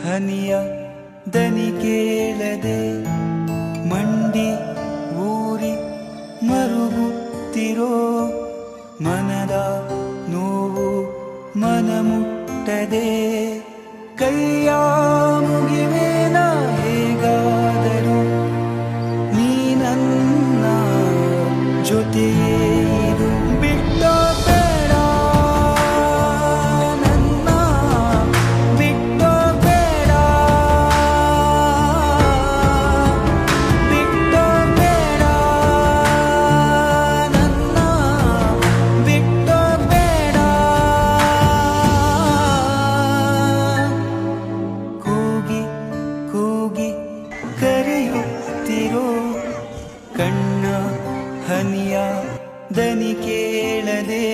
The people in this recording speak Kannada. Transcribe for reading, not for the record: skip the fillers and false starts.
ಹನಿಯ ದನಿ ಕೇಳದೆ ಮಂಡಿ ಊರಿ ಮರುಗುತ್ತಿರೋ ಮನದ ನೋವು ಮನ ಮುಟ್ಟದೆ ಕೈಯ ಮುಗಿವೇನ ಹೇಗಾದರೂ ನೀ ನನ್ನ ಜೊತೆಯೇ ಇರು. ಬಿಟ್ಟೋ ಬೇಡ ನನ್ನ, ಬಿಟ್ಟೋ ಬೇಡ, ಬಿಟ್ಟೋ ಬೇಡ ನನ್ನ, ಬಿಟ್ಟೋ ಬೇಡ. ಕೂಗಿ ಕೂಗಿ ಕರೆಯುತ್ತಿರೋ ಕಣ್ಣ ಹನಿಯ ದನಿ ಕೇಳದೆ